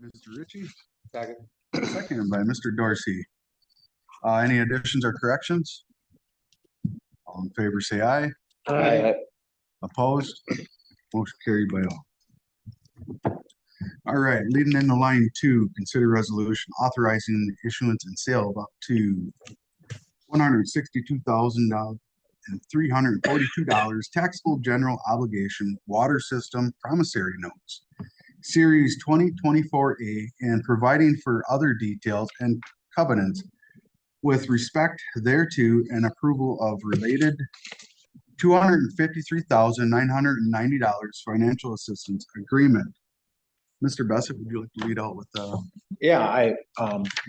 Mr. Ritchie, Second. seconded by Mr. Dorsey. Any additions or corrections? All in favor, say aye. Aye. Opposed? Motion carried by all. All right, leading into line 2, consider resolution authorizing the issuance and sale of up to $162,000 and $342 taxable general obligation water system promissory notes, Series 2024A, and providing for other details and covenants with respect thereto and approval of related $253,990 financial assistance agreement. Mr. Bassett, would you like to lead out with Yeah, I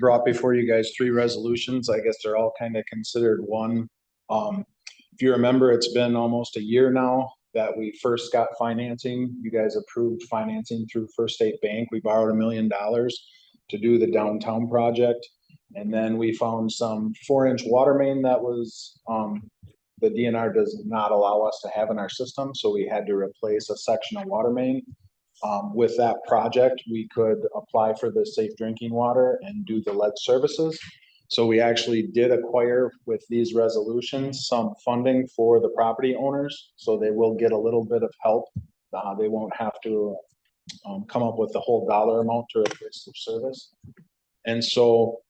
brought before you guys 3 resolutions. I guess they're all kind of considered one. If you remember, it's been almost a year now that we first got financing. You guys approved financing through First State Bank. We borrowed $1 million to do the downtown project. And then we found some 4-inch water main that was the DNR does not allow us to have in our system. So we had to replace a section of water main. With that project, we could apply for the safe drinking water and do the lead services. So we actually did acquire with these resolutions some funding for the property owners. So they will get a little bit of help. They won't have to come up with the whole dollar amount to replace their service. And so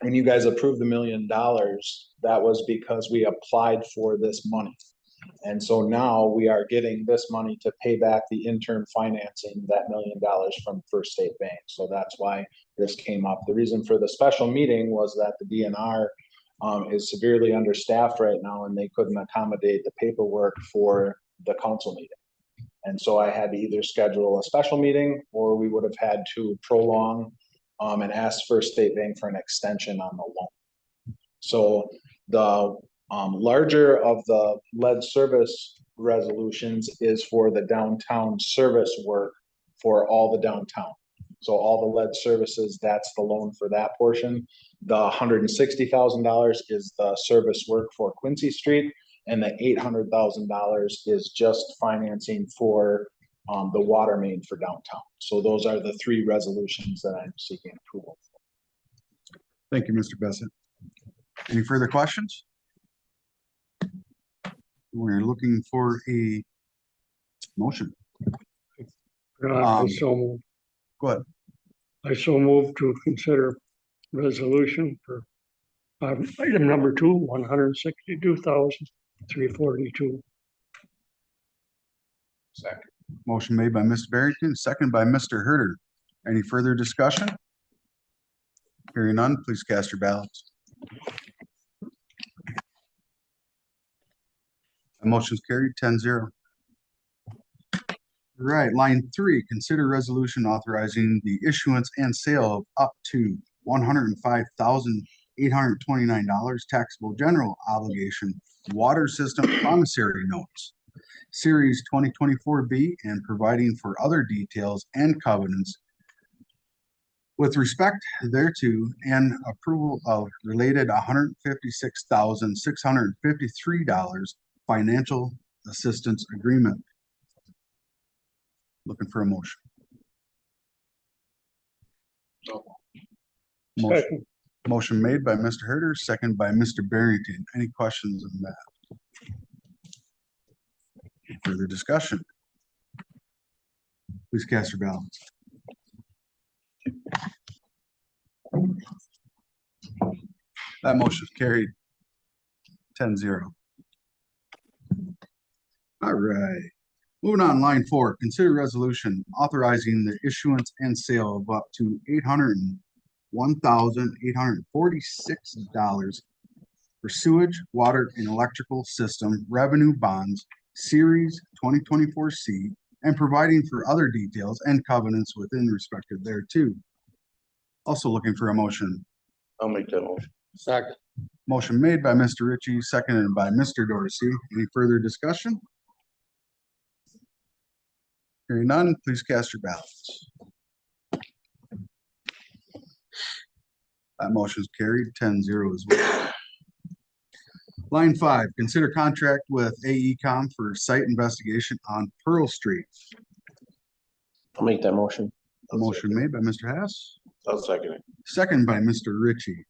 when you guys approved the $1 million, that was because we applied for this money. And so now we are getting this money to pay back the interim financing, that $1 million from First State Bank. So that's why this came up. The reason for the special meeting was that the DNR is severely understaffed right now, and they couldn't accommodate the paperwork for the council meeting. And so I had to either schedule a special meeting, or we would have had to prolong and ask First State Bank for an extension on the loan. So the larger of the lead service resolutions is for the downtown service work for all the downtown. So all the lead services, that's the loan for that portion. The $160,000 is the service work for Quincy Street, and the $800,000 is just financing for the water main for downtown. So those are the 3 resolutions that I'm seeking approval for. Thank you, Mr. Bassett. Any further questions? We're looking for a motion. I so move. Go ahead. I so move to consider resolution for item number 2, $162,342. Second. Motion made by Mr. Barrington, second by Mr. Herter. Any further discussion? Hearing none, please cast your ballots. The motion's carried 10-0. Right, line 3, consider resolution authorizing the issuance and sale of up to $105,829 taxable general obligation water system promissory notes, Series 2024B, and providing for other details and covenants with respect thereto and approval of related $156,653 financial assistance agreement. Looking for a motion. Motion made by Mr. Herter, second by Mr. Barrington. Any questions on that? Further discussion? Please cast your ballots. That motion is carried 10-0. All right. Moving on, line 4, consider resolution authorizing the issuance and sale of up to $801,846 for sewage, water, and electrical system revenue bonds, Series 2024C, and providing for other details and covenants within respect thereto. Also looking for a motion. I'll make that motion. Second. Motion made by Mr. Ritchie, seconded by Mr. Dorsey. Any further discussion? Hearing none, please cast your ballots. That motion is carried 10-0 as well. Line 5, consider contract with AECom for site investigation on Pearl Street. I'll make that motion. Motion made by Mr. Hess, I'll second it. second by Mr. Ritchie.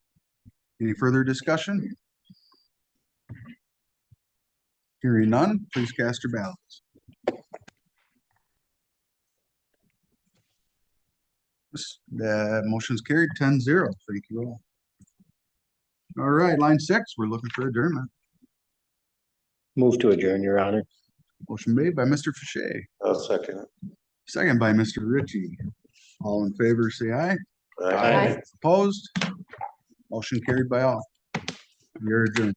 Any further discussion? Hearing none, please cast your ballots. The motion's carried 10-0. Thank you all. All right, line 6, we're looking for adjournment. Move to adjourn, Your Honor. Motion made by Mr. Fache, I'll second it. second by Mr. Ritchie. All in favor, say aye. Aye. Opposed? Motion carried by all. You're adjourned.